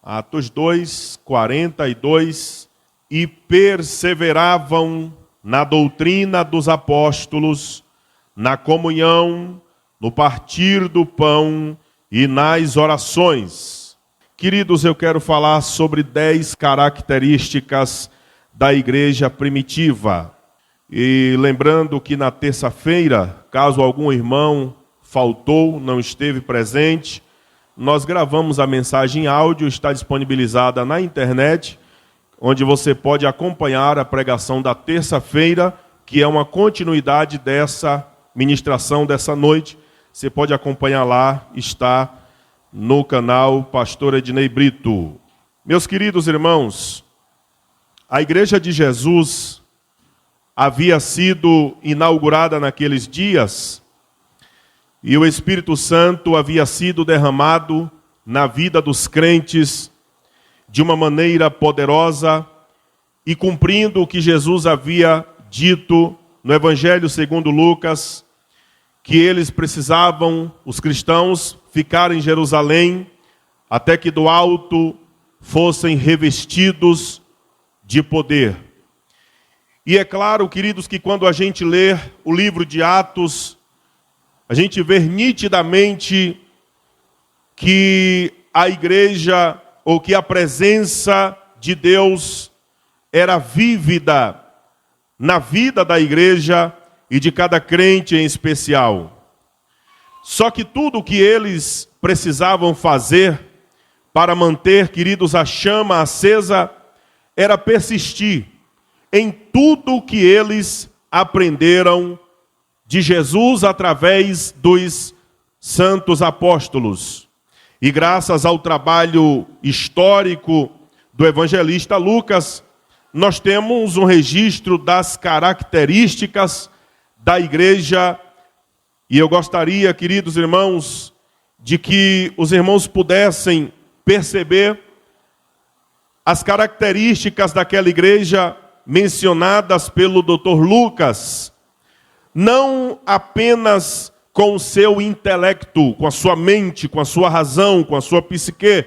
Atos 2, 42, e perseveravam na doutrina dos apóstolos, na comunhão, no partir do pão e nas orações. Queridos, eu quero falar sobre 10 características da igreja primitiva. E lembrando que na terça-feira, caso algum irmão faltou, não esteve presente, nós gravamos a mensagem em áudio, está disponibilizada na internet, onde você pode acompanhar a pregação da terça-feira, que é uma continuidade dessa ministração dessa noite. Você pode acompanhar lá, está no canal Pastor Ednei Brito. Meus queridos irmãos, a Igreja de Jesus havia sido inaugurada naqueles dias e o Espírito Santo havia sido derramado na vida dos crentes de uma maneira poderosa e cumprindo o que Jesus havia dito no Evangelho segundo Lucas, que eles precisavam, os cristãos, ficar em Jerusalém até que do alto fossem revestidos de poder. E é claro, queridos, que quando a gente lê o livro de Atos, a gente vê nitidamente que a igreja, ou que a presença de Deus era vívida na vida da igreja e de cada crente em especial. Só que tudo o que eles precisavam fazer para manter, queridos, a chama acesa, era persistir em tudo o que eles aprenderam de Jesus através dos santos apóstolos. E graças ao trabalho histórico do evangelista Lucas, nós temos um registro das características da igreja. E eu gostaria, queridos irmãos, de que os irmãos pudessem perceber as características daquela igreja mencionadas pelo Dr. Lucas, não apenas com o seu intelecto, com a sua mente, com a sua razão, com a sua psique,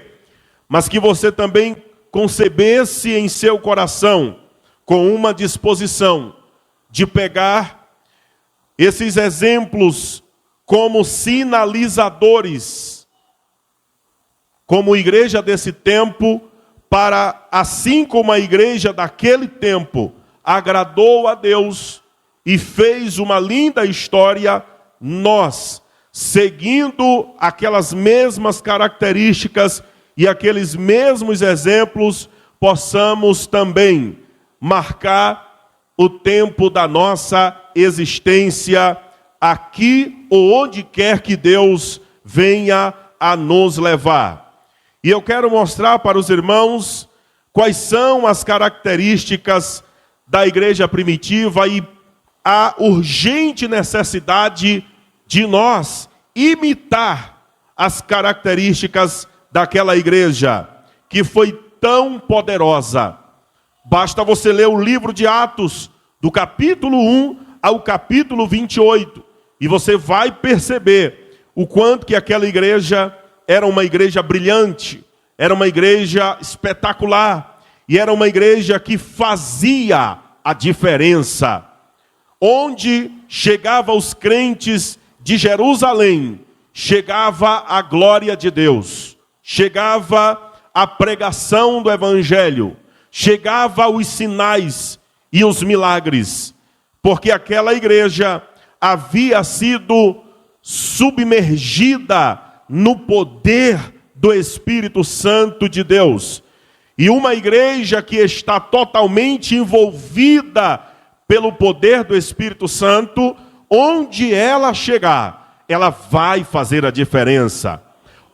mas que você também concebesse em seu coração com uma disposição de pegar esses exemplos como sinalizadores, como igreja desse tempo, para, assim como a igreja daquele tempo agradou a Deus e fez uma linda história, nós, seguindo aquelas mesmas características e aqueles mesmos exemplos, possamos também marcar o tempo da nossa existência aqui ou onde quer que Deus venha a nos levar. E eu quero mostrar para os irmãos quais são as características da igreja primitiva e a urgente necessidade de nós imitar as características daquela igreja que foi tão poderosa. Basta você ler o livro de Atos, do capítulo 1 ao capítulo 28, e você vai perceber o quanto que aquela igreja era uma igreja brilhante, era uma igreja espetacular, e era uma igreja que fazia a diferença. Onde chegava os crentes de Jerusalém, chegava a glória de Deus, chegava a pregação do Evangelho, chegava os sinais e os milagres, porque aquela igreja havia sido submergida no poder do Espírito Santo de Deus. E uma igreja que está totalmente envolvida pelo poder do Espírito Santo, onde ela chegar, ela vai fazer a diferença.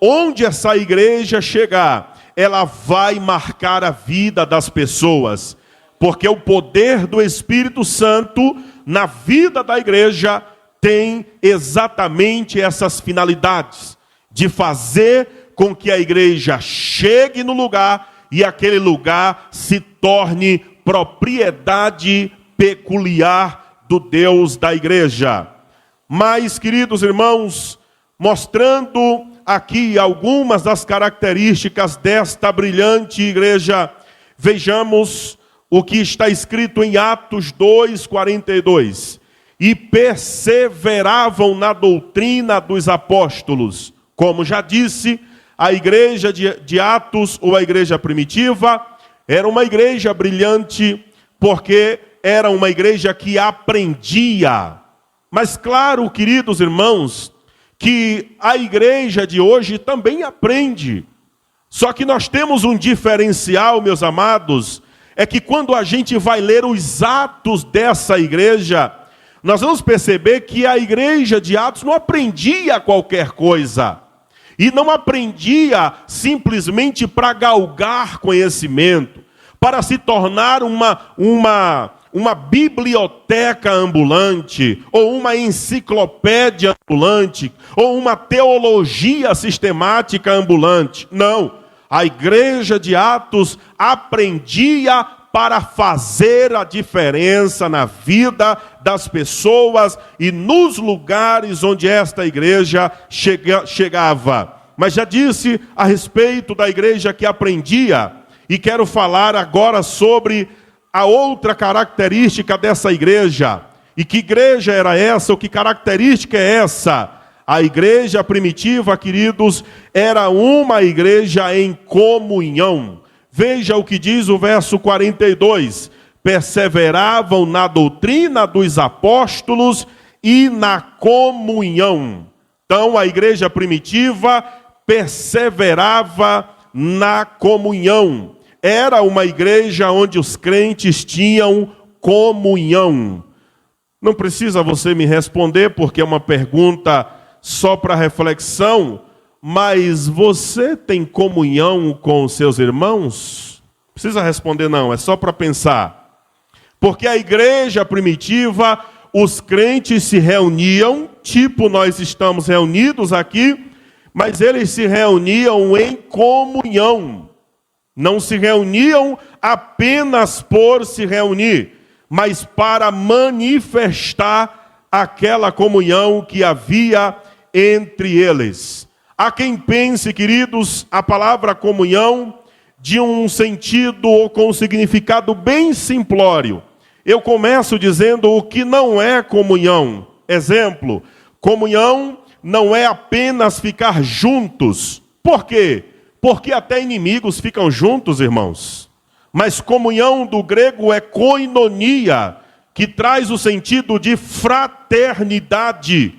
Onde essa igreja chegar, ela vai marcar a vida das pessoas, porque o poder do Espírito Santo na vida da igreja tem exatamente essas finalidades, de fazer com que a igreja chegue no lugar e aquele lugar se torne propriedade peculiar do Deus da igreja. Mas, queridos irmãos, mostrando aqui algumas das características desta brilhante igreja. Vejamos o que está escrito em Atos 2:42. E perseveravam na doutrina dos apóstolos. Como já disse, a igreja de Atos, ou a igreja primitiva, era uma igreja brilhante, porque era uma igreja que aprendia. Mas claro, queridos irmãos, que a igreja de hoje também aprende. Só que nós temos um diferencial, meus amados, é que quando a gente vai ler os atos dessa igreja, nós vamos perceber que a igreja de Atos não aprendia qualquer coisa. E não aprendia simplesmente para galgar conhecimento, para se tornar uma biblioteca ambulante, ou uma enciclopédia ambulante, ou uma teologia sistemática ambulante. Não. A igreja de Atos aprendia para fazer a diferença na vida das pessoas e nos lugares onde esta igreja chegava. Mas já disse a respeito da igreja que aprendia, e quero falar agora sobre a outra característica dessa igreja. E que igreja era essa? Ou que característica é essa? A igreja primitiva, queridos, era uma igreja em comunhão. Veja o que diz o verso 42. Perseveravam na doutrina dos apóstolos e na comunhão. Então, a igreja primitiva perseverava na comunhão. Era uma igreja onde os crentes tinham comunhão. Não precisa você me responder, porque é uma pergunta só para reflexão. Mas você tem comunhão com os seus irmãos? Não precisa responder não, é só para pensar. Porque a igreja primitiva, os crentes se reuniam, tipo nós estamos reunidos aqui, mas eles se reuniam em comunhão. Não se reuniam apenas por se reunir, mas para manifestar aquela comunhão que havia entre eles. Há quem pense, queridos, a palavra comunhão de um sentido ou com um significado bem simplório. Eu começo dizendo o que não é comunhão. Exemplo, comunhão não é apenas ficar juntos. Por quê? Porque até inimigos ficam juntos, irmãos. Mas comunhão do grego é koinonia, que traz o sentido de fraternidade,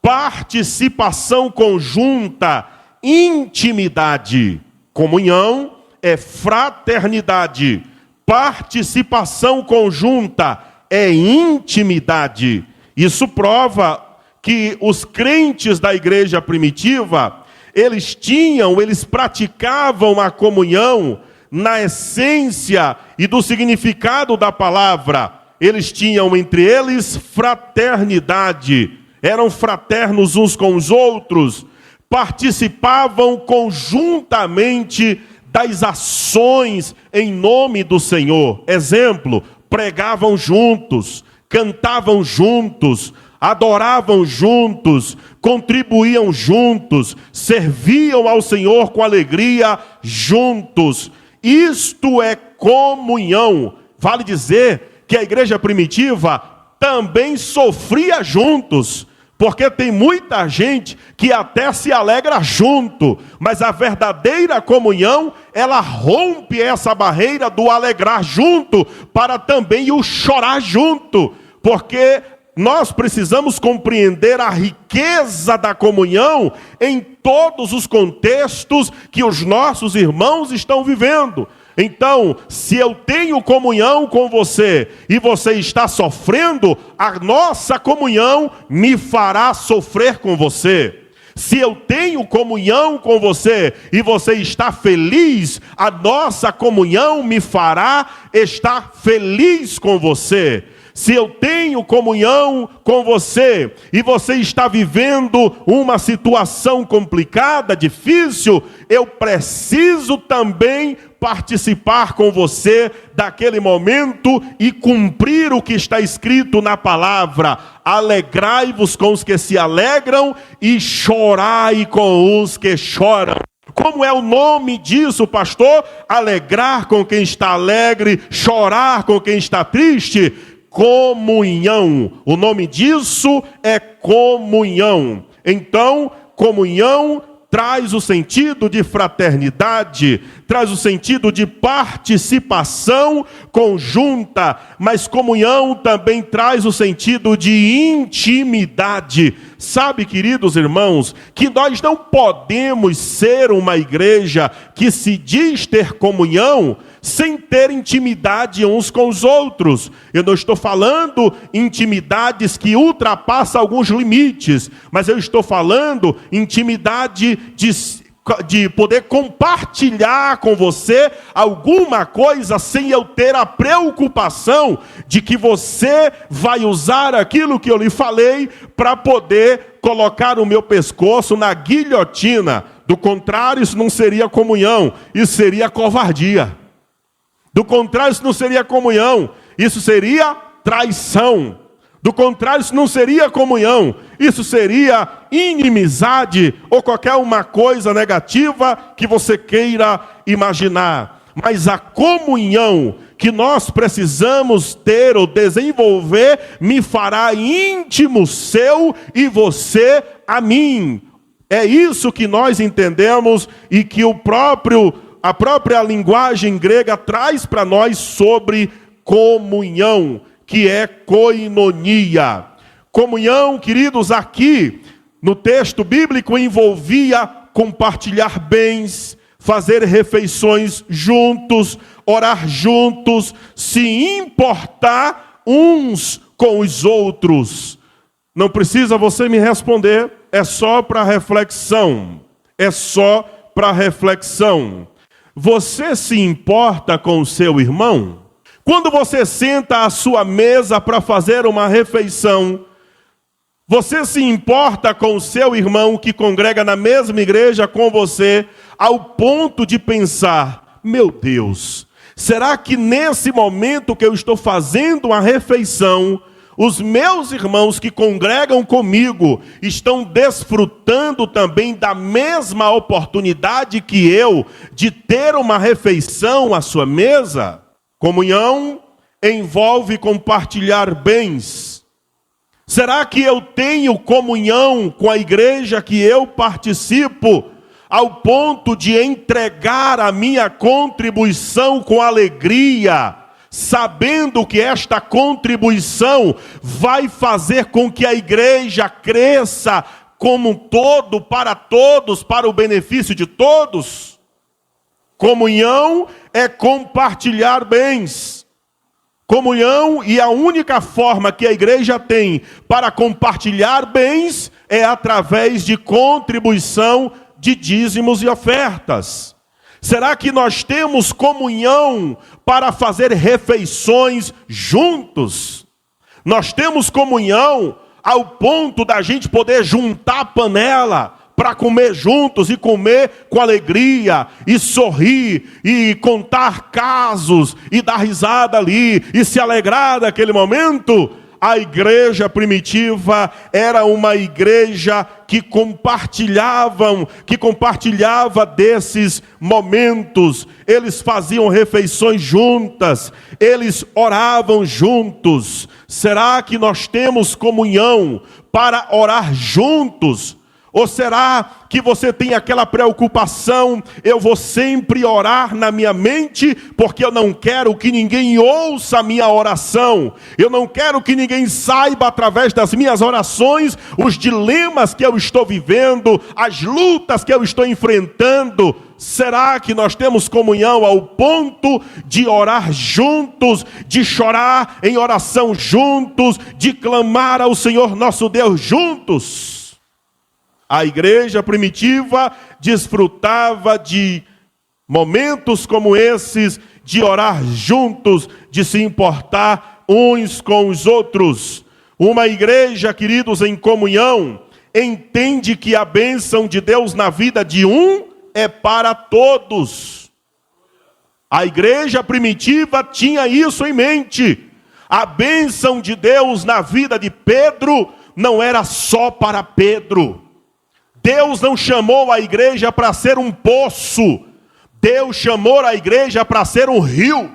participação conjunta, intimidade. Comunhão é fraternidade, participação conjunta é intimidade. Isso prova que os crentes da igreja primitiva, eles praticavam a comunhão na essência e do significado da palavra. Eles tinham entre eles fraternidade, eram fraternos uns com os outros, participavam conjuntamente das ações em nome do Senhor. Exemplo, pregavam juntos, cantavam juntos, adoravam juntos, contribuíam juntos, serviam ao Senhor com alegria juntos. Isto é comunhão. Vale dizer que a igreja primitiva também sofria juntos, porque tem muita gente que até se alegra junto, mas a verdadeira comunhão, ela rompe essa barreira do alegrar junto, para também o chorar junto, porque nós precisamos compreender a riqueza da comunhão em todos os contextos que os nossos irmãos estão vivendo. Então, se eu tenho comunhão com você e você está sofrendo, a nossa comunhão me fará sofrer com você. Se eu tenho comunhão com você e você está feliz, a nossa comunhão me fará estar feliz com você. Se eu tenho comunhão com você e você está vivendo uma situação complicada, difícil, eu preciso também participar com você daquele momento e cumprir o que está escrito na palavra. Alegrai-vos com os que se alegram e chorai com os que choram. Como é o nome disso, pastor? Alegrar com quem está alegre, chorar com quem está triste. Comunhão. O nome disso é comunhão. Então, comunhão traz o sentido de fraternidade, traz o sentido de participação conjunta, mas comunhão também traz o sentido de intimidade. Sabe, queridos irmãos, que nós não podemos ser uma igreja que se diz ter comunhão sem ter intimidade uns com os outros. Eu não estou falando intimidades que ultrapassam alguns limites, mas eu estou falando intimidade de poder compartilhar com você alguma coisa sem eu ter a preocupação de que você vai usar aquilo que eu lhe falei para poder colocar o meu pescoço na guilhotina. Do contrário, isso não seria comunhão, isso seria covardia. Do contrário, isso não seria comunhão, isso seria traição. Do contrário, isso não seria comunhão, isso seria inimizade ou qualquer uma coisa negativa que você queira imaginar. Mas a comunhão que nós precisamos ter ou desenvolver me fará íntimo seu e você a mim. É isso que nós entendemos e que a própria linguagem grega traz para nós sobre comunhão, que é koinonia. Comunhão, queridos, aqui no texto bíblico envolvia compartilhar bens, fazer refeições juntos, orar juntos, se importar uns com os outros. Não precisa você me responder, é só para reflexão. É só para reflexão. Você se importa com o seu irmão? Quando você senta à sua mesa para fazer uma refeição, você se importa com o seu irmão que congrega na mesma igreja com você, ao ponto de pensar, meu Deus, será que nesse momento que eu estou fazendo a refeição, os meus irmãos que congregam comigo estão desfrutando também da mesma oportunidade que eu de ter uma refeição à sua mesa? Comunhão envolve compartilhar bens. Será que eu tenho comunhão com a igreja que eu participo, ao ponto de entregar a minha contribuição com alegria, sabendo que esta contribuição vai fazer com que a igreja cresça como um todo, para o benefício de todos? Comunhão é compartilhar bens. Comunhão, e a única forma que a igreja tem para compartilhar bens é através de contribuição de dízimos e ofertas. Será que nós temos comunhão para fazer refeições juntos? Nós temos comunhão ao ponto da gente poder juntar a panela para comer juntos e comer com alegria, e sorrir, e contar casos, e dar risada ali, e se alegrar daquele momento? A igreja primitiva era uma igreja que compartilhava desses momentos. Eles faziam refeições juntas, eles oravam juntos. Será que nós temos comunhão para orar juntos? Ou será que você tem aquela preocupação, eu vou sempre orar na minha mente, porque eu não quero que ninguém ouça a minha oração, eu não quero que ninguém saiba através das minhas orações os dilemas que eu estou vivendo, as lutas que eu estou enfrentando? Será que nós temos comunhão ao ponto de orar juntos, de chorar em oração juntos, de clamar ao Senhor nosso Deus juntos? A igreja primitiva desfrutava de momentos como esses, de orar juntos, de se importar uns com os outros. Uma igreja, queridos, em comunhão, entende que a bênção de Deus na vida de um é para todos. A igreja primitiva tinha isso em mente. A bênção de Deus na vida de Pedro não era só para Pedro. Deus não chamou a igreja para ser um poço. Deus chamou a igreja para ser um rio.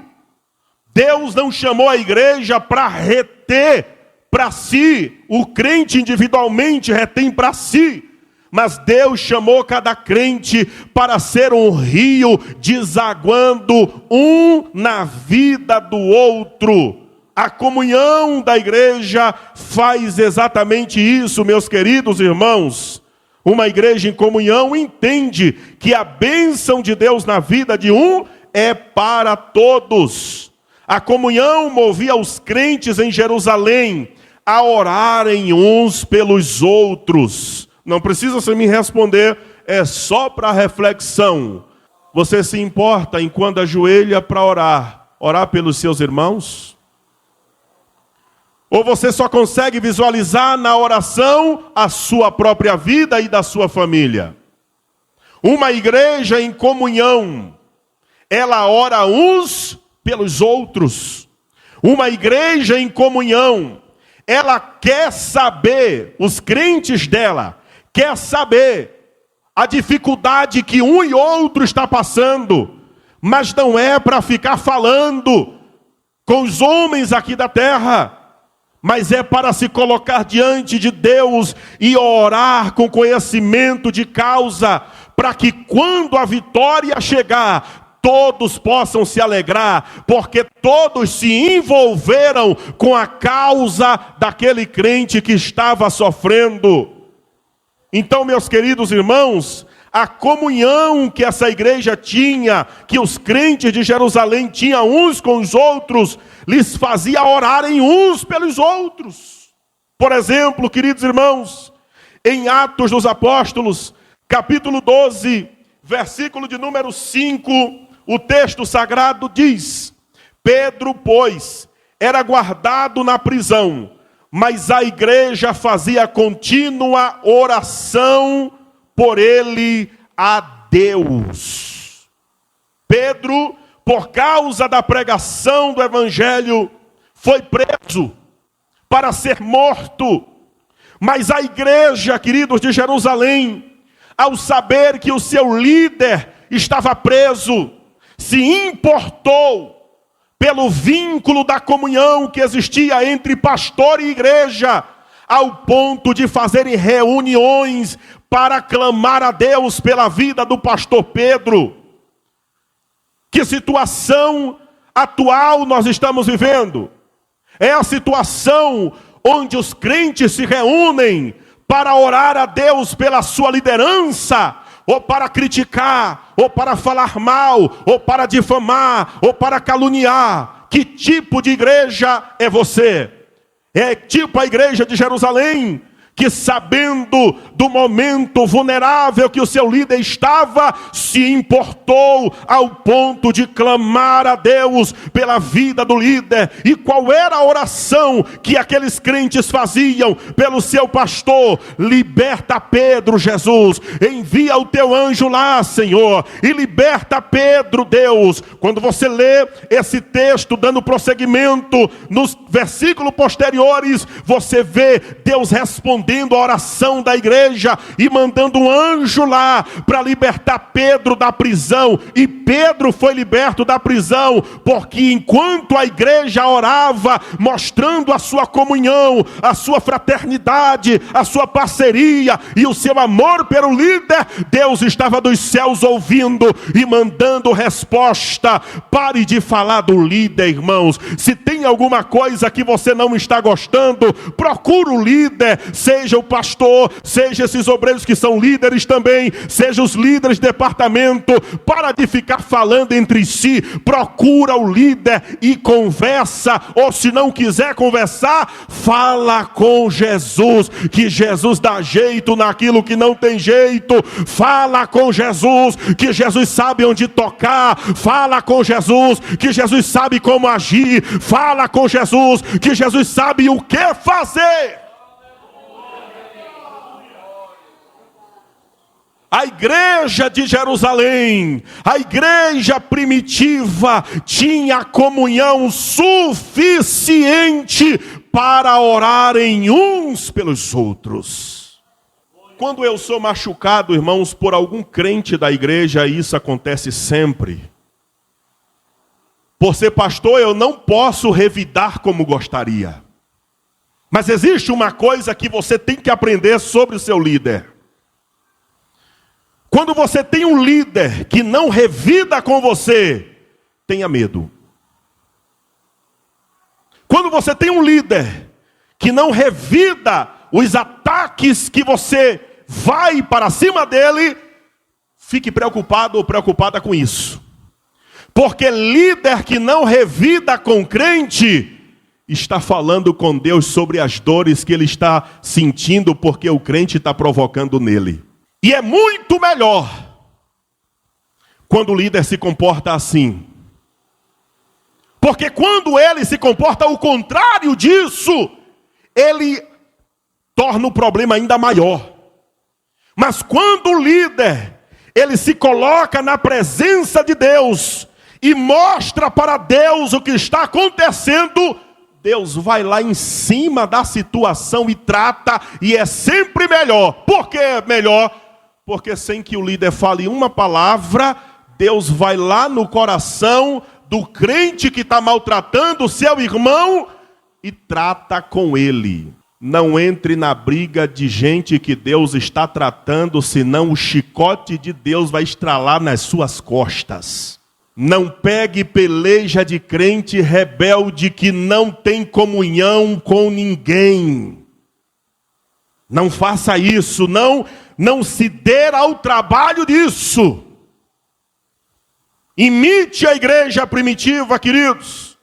Deus não chamou a igreja para reter para si. O crente individualmente retém para si. Mas Deus chamou cada crente para ser um rio desaguando um na vida do outro. A comunhão da igreja faz exatamente isso, meus queridos irmãos. Uma igreja em comunhão entende que a bênção de Deus na vida de um é para todos. A comunhão movia os crentes em Jerusalém a orarem uns pelos outros. Não precisa você me responder, é só para reflexão. Você se importa em quando ajoelha para orar pelos seus irmãos? Ou você só consegue visualizar na oração a sua própria vida e da sua família? Uma igreja em comunhão, ela ora uns pelos outros. Uma igreja em comunhão, ela quer saber, os crentes dela, quer saber a dificuldade que um e outro está passando, mas não é para ficar falando com os homens aqui da terra, mas é para se colocar diante de Deus e orar com conhecimento de causa, para que quando a vitória chegar, todos possam se alegrar, porque todos se envolveram com a causa daquele crente que estava sofrendo. Então, meus queridos irmãos, a comunhão que essa igreja tinha, que os crentes de Jerusalém tinham uns com os outros, lhes fazia orarem uns pelos outros. Por exemplo, queridos irmãos, em Atos dos Apóstolos, capítulo 12, versículo de número 5, o texto sagrado diz: Pedro, pois, era guardado na prisão, mas a igreja fazia contínua oração por ele a Deus. Pedro, por causa da pregação do evangelho, foi preso para ser morto. Mas a igreja, queridos de Jerusalém, ao saber que o seu líder estava preso, se importou pelo vínculo da comunhão que existia entre pastor e igreja, ao ponto de fazerem reuniões para clamar a Deus pela vida do pastor Pedro. Que situação atual nós estamos vivendo? É a situação onde os crentes se reúnem para orar a Deus pela sua liderança, ou para criticar, ou para falar mal, ou para difamar, ou para caluniar. Que tipo de igreja é você? É tipo a igreja de Jerusalém, que sabendo do momento vulnerável que o seu líder estava, se importou ao ponto de clamar a Deus pela vida do líder. E qual era a oração que aqueles crentes faziam pelo seu pastor? Liberta Pedro, Jesus, envia o teu anjo lá, Senhor, e liberta Pedro, Deus. Quando você lê esse texto dando prosseguimento nos versículos posteriores, você vê Deus respondendo a oração da igreja e mandando um anjo lá para libertar Pedro da prisão. E Pedro foi liberto da prisão porque enquanto a igreja orava, mostrando a sua comunhão, a sua fraternidade, a sua parceria e o seu amor pelo líder, Deus estava dos céus ouvindo e mandando resposta. Pare de falar do líder, irmãos. Se tem alguma coisa que você não está gostando, procura o líder, seja seja o pastor, seja esses obreiros que são líderes também, seja os líderes de departamento, para de ficar falando entre si, procura o líder e conversa, ou se não quiser conversar, fala com Jesus, que Jesus dá jeito naquilo que não tem jeito. Fala com Jesus, que Jesus sabe onde tocar. Fala com Jesus, que Jesus sabe como agir. Fala com Jesus, que Jesus sabe o que fazer. A igreja de Jerusalém, a igreja primitiva, tinha comunhão suficiente para orarem uns pelos outros. Quando eu sou machucado, irmãos, por algum crente da igreja, isso acontece sempre. Por ser pastor, eu não posso revidar como gostaria. Mas existe uma coisa que você tem que aprender sobre o seu líder. Quando você tem um líder que não revida com você, tenha medo. Quando você tem um líder que não revida os ataques que você vai para cima dele, fique preocupado ou preocupada com isso. Porque líder que não revida com crente, está falando com Deus sobre as dores que ele está sentindo, porque o crente está provocando nele. E é muito melhor quando o líder se comporta assim. Porque quando ele se comporta ao contrário disso, ele torna o problema ainda maior. Mas quando o líder, ele se coloca na presença de Deus e mostra para Deus o que está acontecendo, Deus vai lá em cima da situação e trata, e é sempre melhor. Por que é melhor? Porque sem que o líder fale uma palavra, Deus vai lá no coração do crente que está maltratando o seu irmão e trata com ele. Não entre na briga de gente que Deus está tratando, senão o chicote de Deus vai estralar nas suas costas. Não pegue peleja de crente rebelde que não tem comunhão com ninguém. Não faça isso, não se dê ao trabalho disso. Imite a igreja primitiva, queridos.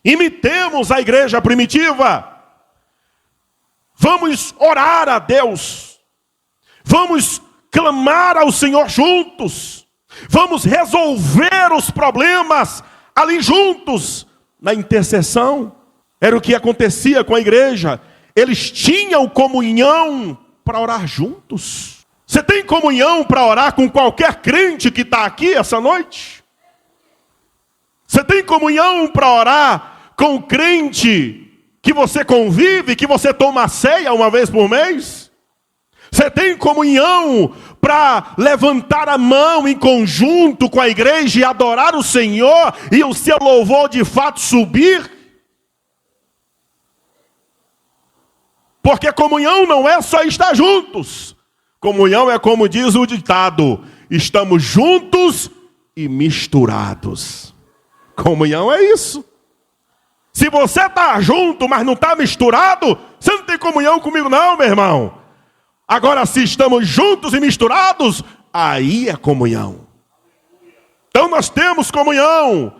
Imitemos a igreja primitiva. Vamos orar a Deus. Vamos clamar ao Senhor juntos. Vamos resolver os problemas ali juntos, na intercessão. Era o que acontecia com a igreja. Eles tinham comunhão para orar juntos. Você tem comunhão para orar com qualquer crente que está aqui essa noite? Você tem comunhão para orar com o crente que você convive, que você toma ceia uma vez por mês? Você tem comunhão para levantar a mão em conjunto com a igreja e adorar o Senhor e o seu louvor de fato subir? Porque comunhão não é só estar juntos. Comunhão é como diz o ditado: estamos juntos e misturados. Comunhão é isso. Se você está junto, mas não está misturado, você não tem comunhão comigo não, meu irmão. Agora, se estamos juntos e misturados, aí é comunhão. Então nós temos comunhão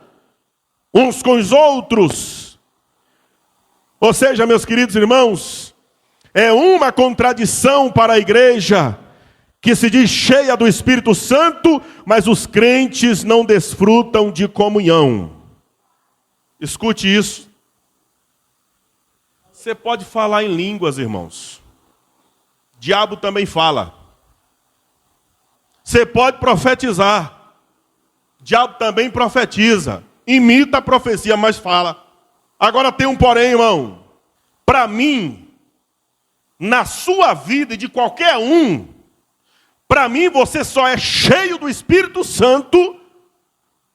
uns com os outros. Ou seja, meus queridos irmãos, é uma contradição para a igreja que se diz cheia do Espírito Santo, mas os crentes não desfrutam de comunhão. Escute isso. Você pode falar em línguas, irmãos. Diabo também fala. Você pode profetizar. Diabo também profetiza. Imita a profecia, mas fala. Agora tem um porém, irmão. Para mim, na sua vida e de qualquer um, para mim você só é cheio do Espírito Santo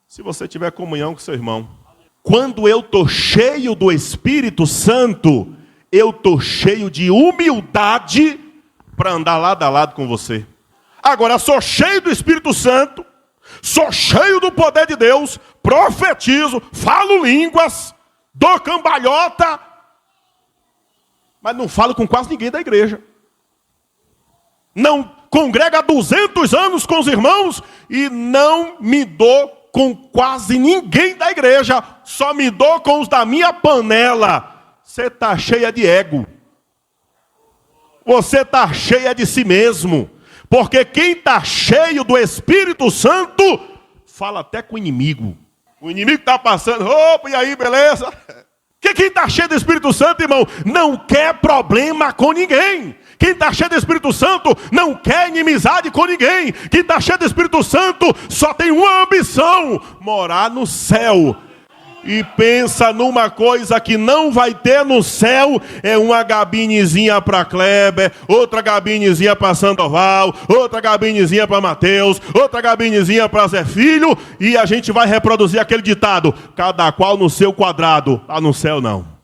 se você tiver comunhão com seu irmão. Quando eu estou cheio do Espírito Santo, eu estou cheio de humildade para andar lado a lado com você. Agora, sou cheio do Espírito Santo, sou cheio do poder de Deus, profetizo, falo línguas, dou cambalhota, mas não falo com quase ninguém da igreja. não congrego há 200 anos com os irmãos e não me dou com quase ninguém da igreja, só me dou com os da minha panela. Você está cheia de ego. Você está cheia de si mesmo. Porque quem está cheio do Espírito Santo, fala até com o inimigo. O inimigo está passando, opa, e aí, beleza? Que quem está cheio do Espírito Santo, irmão, não quer problema com ninguém. Quem está cheio do Espírito Santo não quer inimizade com ninguém. Quem está cheio do Espírito Santo só tem uma ambição: morar no céu. E pensa numa coisa que não vai ter no céu: é uma gabinezinha para Kleber, outra gabinezinha para Sandoval, outra gabinezinha para Mateus, outra gabinezinha para Zé Filho, e a gente vai reproduzir aquele ditado: cada qual no seu quadrado. Lá no céu não.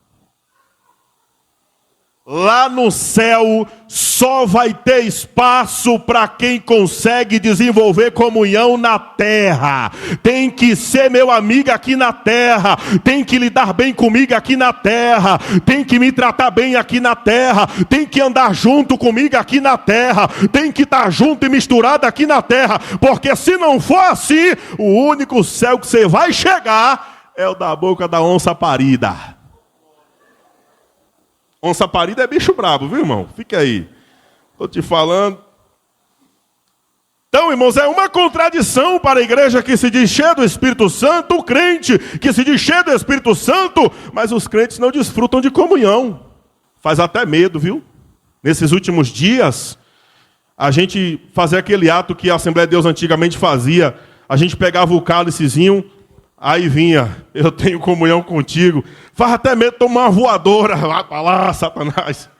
Lá no céu só vai ter espaço para quem consegue desenvolver comunhão na terra. Tem que ser meu amigo aqui na terra, tem que lidar bem comigo aqui na terra, tem que me tratar bem aqui na terra, tem que andar junto comigo aqui na terra, tem que estar junto e misturado aqui na terra, porque se não for assim, o único céu que você vai chegar é o da boca da onça parida. Onça parida é bicho brabo, viu, irmão? Fica aí. Estou te falando. Então, irmãos, é uma contradição para a igreja que se diz cheia do Espírito Santo, o crente que se diz cheio do Espírito Santo, mas os crentes não desfrutam de comunhão. Faz até medo, viu? Nesses últimos dias, a gente fazia aquele ato que a Assembleia de Deus antigamente fazia. A gente pegava o cálicezinho, aí vinha: eu tenho comunhão contigo. Faz até medo tomar uma voadora. Vai para lá, Satanás.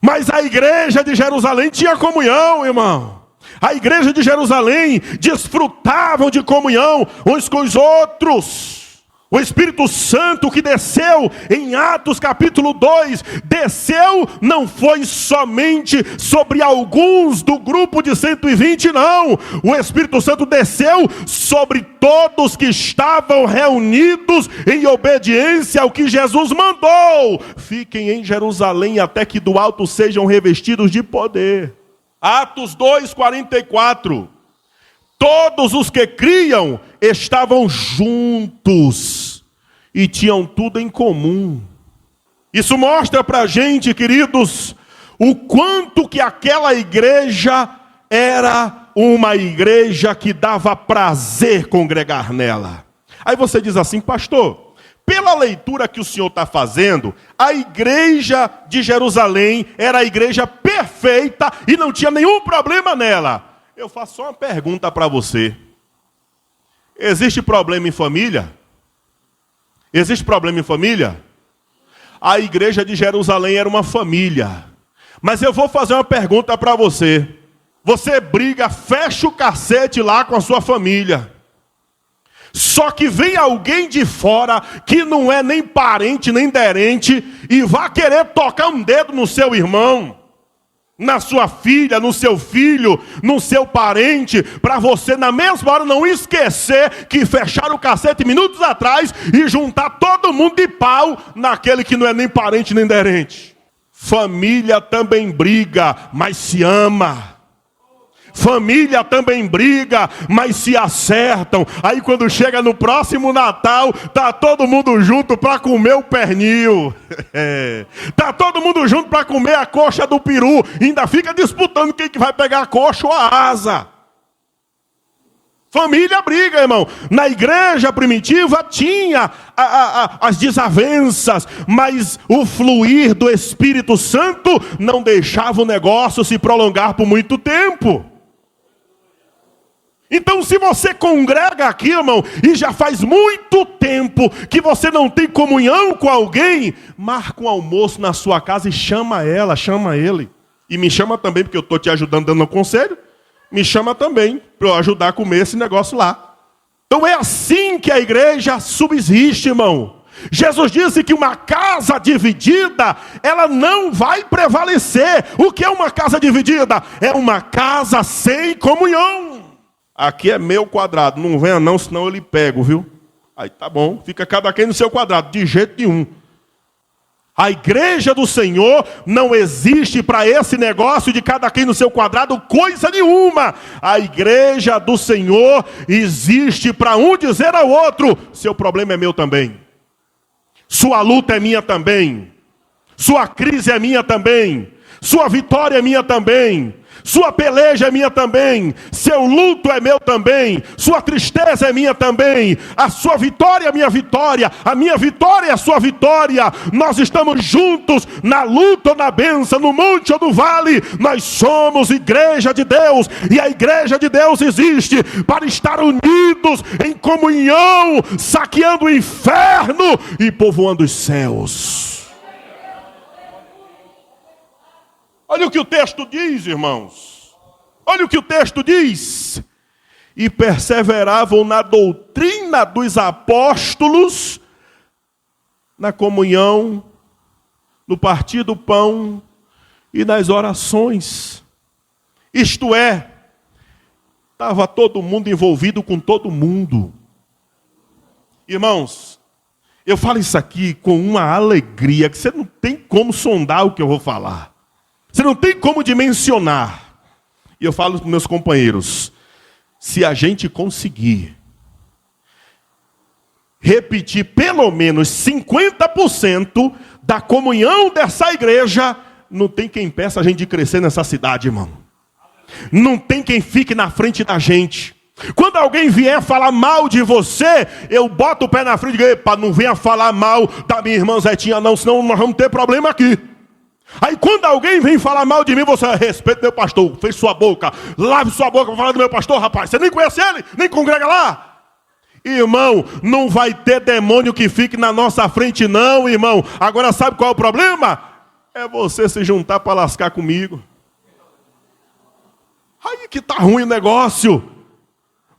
Mas a igreja de Jerusalém tinha comunhão, irmão. A igreja de Jerusalém desfrutavam de comunhão uns com os outros. O Espírito Santo que desceu em Atos capítulo 2, desceu não foi somente sobre alguns do grupo de 120, não. O Espírito Santo desceu sobre todos que estavam reunidos em obediência ao que Jesus mandou. Fiquem em Jerusalém até que do alto sejam revestidos de poder. Atos 2, 44. Todos os que criam estavam juntos e tinham tudo em comum. Isso mostra para a gente, queridos, o quanto que aquela igreja era uma igreja que dava prazer congregar nela. Aí você diz assim: pastor, pela leitura que o senhor está fazendo, a igreja de Jerusalém era a igreja perfeita e não tinha nenhum problema nela. Eu faço só uma pergunta para você. Existe problema em família? Existe problema em família? A igreja de Jerusalém era uma família. Mas eu vou fazer uma pergunta para você. Você briga, fecha o cacete lá com a sua família. Só que vem alguém de fora que não é nem parente nem derente e vai querer tocar um dedo no seu irmão, na sua filha, no seu filho, no seu parente, para você na mesma hora não esquecer que fecharam o cacete minutos atrás e juntar todo mundo de pau naquele que não é nem parente nem derente. Família também briga, mas se ama. Família também briga, mas se acertam. Aí quando chega no próximo Natal, tá todo mundo junto para comer o pernil. Tá todo mundo junto para comer a coxa do peru. Ainda fica disputando quem que vai pegar a coxa ou a asa. Família briga, irmão. Na igreja primitiva tinha as desavenças, mas o fluir do Espírito Santo não deixava o negócio se prolongar por muito tempo. Então, se você congrega aqui, irmão, e já faz muito tempo que você não tem comunhão com alguém, marca um almoço na sua casa e chama ela, chama ele. E me chama também, porque eu estou te ajudando, dando um conselho. Me chama também, para eu ajudar a comer esse negócio lá. Então é assim que a igreja subsiste, irmão. Jesus disse que uma casa dividida, ela não vai prevalecer. O que é uma casa dividida? É uma casa sem comunhão. Aqui é meu quadrado, não venha não, senão eu lhe pego, viu? Aí tá bom, fica cada quem no seu quadrado, de jeito nenhum. A igreja do Senhor não existe para esse negócio de cada quem no seu quadrado, coisa nenhuma. A igreja do Senhor existe para um dizer ao outro: seu problema é meu também. Sua luta é minha também. Sua crise é minha também. Sua vitória é minha também. Sua peleja é minha também. Seu luto é meu também. Sua tristeza é minha também. A sua vitória é a minha vitória. A minha vitória é a sua vitória. Nós estamos juntos na luta ou na bênção, no monte ou no vale. Nós somos igreja de Deus. E a igreja de Deus existe para estar unidos em comunhão, saqueando o inferno e povoando os céus. Olha o que o texto diz, irmãos. Olha o que o texto diz. E perseveravam na doutrina dos apóstolos, na comunhão, no partir do pão e nas orações. Isto é, estava todo mundo envolvido com todo mundo. Irmãos, eu falo isso aqui com uma alegria que você não tem como sondar o que eu vou falar. Você não tem como dimensionar. E eu falo para os meus companheiros, se a gente conseguir repetir pelo menos 50% da comunhão dessa igreja, não tem quem impeça a gente de crescer nessa cidade, irmão. Não tem quem fique na frente da gente. Quando alguém vier falar mal de você, eu boto o pé na frente e digo: epa, não venha falar mal da minha irmã Zetinha não, senão nós vamos ter problema aqui. Aí quando alguém vem falar mal de mim, você: respeita meu pastor, feche sua boca, lave sua boca para falar do meu pastor, rapaz. Você nem conhece ele, nem congrega lá. Irmão, não vai ter demônio que fique na nossa frente não, irmão. Agora sabe qual é o problema? É você se juntar para lascar comigo. Aí que tá ruim o negócio.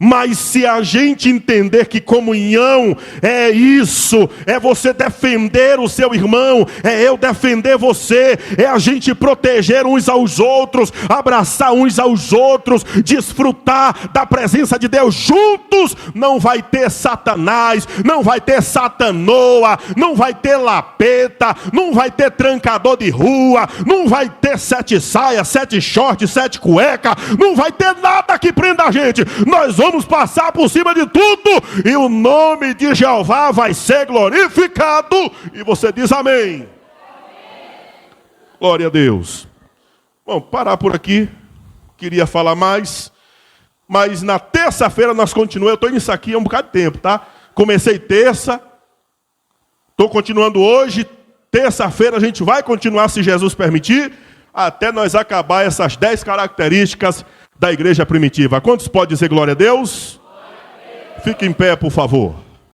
Mas se a gente entender que comunhão é isso, é você defender o seu irmão, é eu defender você, é a gente proteger uns aos outros, abraçar uns aos outros, desfrutar da presença de Deus juntos, não vai ter Satanás, não vai ter satanoa, não vai ter lapeta, não vai ter trancador de rua, não vai ter 7 saias, 7 shorts, 7 cueca, não vai ter nada que prenda a gente. Nós vamos passar por cima de tudo e o nome de Jeová vai ser glorificado. E você diz amém. Glória a Deus. Bom, parar por aqui. Queria falar mais, mas na terça-feira nós continuamos. Eu estou nisso aqui há um bocado de tempo, tá? Comecei terça, estou continuando hoje. Terça-feira a gente vai continuar, se Jesus permitir, até nós acabar essas 10 características da igreja primitiva. Quantos podem dizer glória a Deus? Glória a Deus. Fique em pé, por favor.